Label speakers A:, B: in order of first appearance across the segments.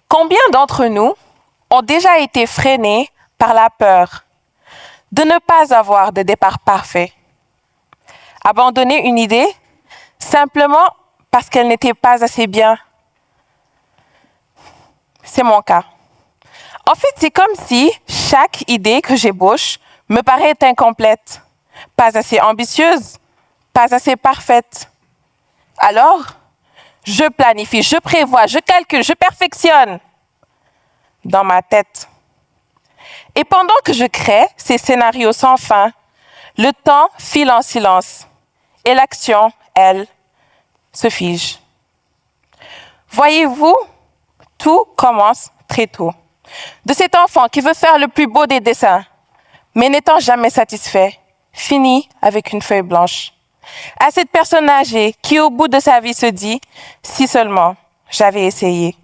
A: Combien d'entre nous ont déjà été freinés par la peur de ne pas avoir de départ parfait? Abandonner une idée simplement parce qu'elle n'était pas assez bien? C'est mon cas. En fait, c'est comme si chaque idée que j'ébauche me paraît incomplète, pas assez ambitieuse, pas assez parfaite. Alors, je planifie, je prévois, je calcule, je perfectionne dans ma tête. Et pendant que je crée ces scénarios sans fin, le temps file en silence et l'action, elle, se fige. Voyez-vous, tout commence très tôt. De cet enfant qui veut faire le plus beau des dessins, mais n'étant jamais satisfait, finit avec une feuille blanche. À cette personne âgée qui, au bout de sa vie, se dit « si seulement j'avais essayé ».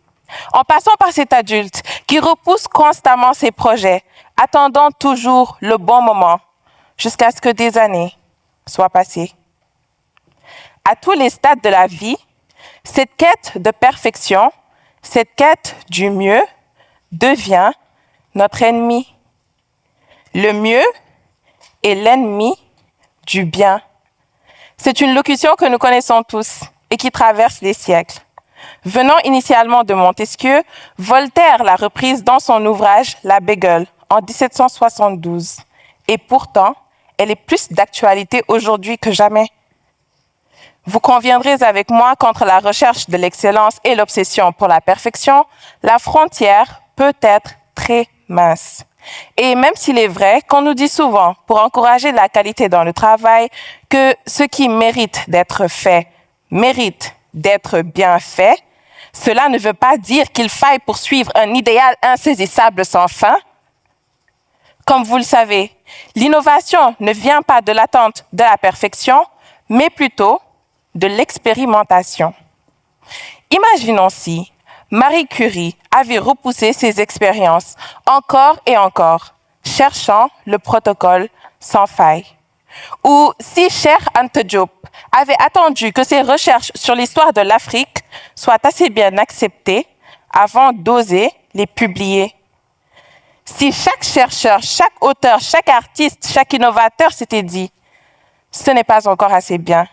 A: En passant par cet adulte qui repousse constamment ses projets, attendant toujours le bon moment, jusqu'à ce que des années soient passées. À tous les stades de la vie, cette quête de perfection, cette quête du mieux, devient notre ennemi. Le mieux est l'ennemi du bien. C'est une locution que nous connaissons tous et qui traverse les siècles. Venant initialement de Montesquieu, Voltaire l'a reprise dans son ouvrage La Bégueule en 1772. Et pourtant, elle est plus d'actualité aujourd'hui que jamais. Vous conviendrez avec moi qu'entre la recherche de l'excellence et l'obsession pour la perfection, la frontière peut être très mince. Et même s'il est vrai qu'on nous dit souvent, pour encourager la qualité dans le travail, que ce qui mérite d'être fait mérite d'être bien fait, cela ne veut pas dire qu'il faille poursuivre un idéal insaisissable sans fin. Comme vous le savez, l'innovation ne vient pas de l'attente de la perfection, mais plutôt de l'expérimentation. Imaginons si Marie Curie avait repoussé ses expériences encore et encore, cherchant le protocole sans faille. Ou si Cheikh Anta Diop avait attendu que ses recherches sur l'histoire de l'Afrique soient assez bien acceptées avant d'oser les publier. Si chaque chercheur, chaque auteur, chaque artiste, chaque innovateur s'était dit « ce n'est pas encore assez bien »,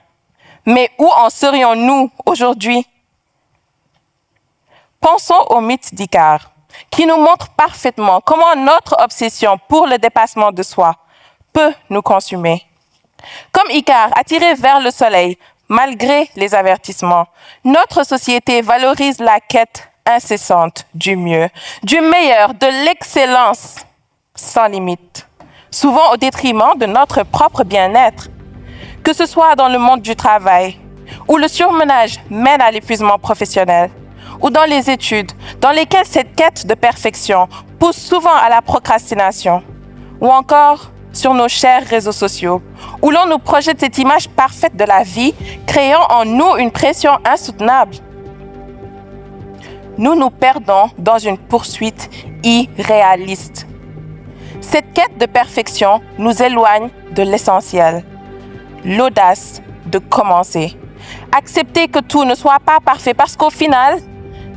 A: mais où en serions-nous aujourd'hui? Pensons au mythe d'Icare, qui nous montre parfaitement comment notre obsession pour le dépassement de soi peut nous consumer. Comme Icare, attiré vers le soleil, malgré les avertissements, notre société valorise la quête incessante du mieux, du meilleur, de l'excellence sans limite, souvent au détriment de notre propre bien-être. Que ce soit dans le monde du travail, où le surmenage mène à l'épuisement professionnel, ou dans les études, dans lesquelles cette quête de perfection pousse souvent à la procrastination, ou encore sur nos chers réseaux sociaux, où l'on nous projette cette image parfaite de la vie, créant en nous une pression insoutenable. Nous nous perdons dans une poursuite irréaliste. Cette quête de perfection nous éloigne de l'essentiel, l'audace de commencer. Accepter que tout ne soit pas parfait parce qu'au final,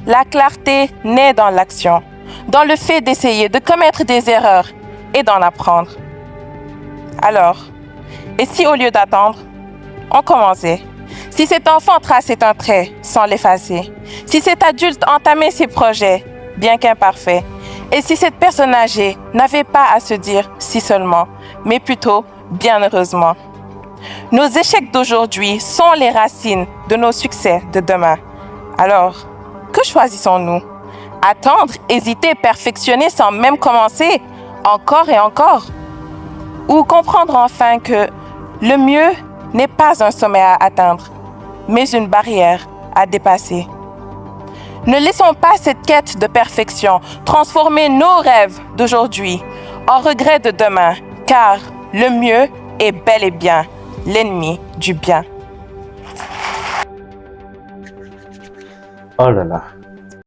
A: la clarté naît dans l'action, dans le fait d'essayer, de commettre des erreurs et d'en apprendre. Alors, et si au lieu d'attendre, on commençait? Si cet enfant traçait un trait sans l'effacer? Si cet adulte entamait ses projets, bien qu'imparfaits? Et si cette personne âgée n'avait pas à se dire « si seulement », mais plutôt « bien heureusement ». Nos échecs d'aujourd'hui sont les racines de nos succès de demain. Alors, que choisissons-nous? Attendre, hésiter, perfectionner sans même commencer, encore et encore? Ou comprendre enfin que le mieux n'est pas un sommet à atteindre, mais une barrière à dépasser? Ne laissons pas cette quête de perfection transformer nos rêves d'aujourd'hui en regrets de demain, car le mieux est bel et bien l'ennemi du bien.
B: Oh là là,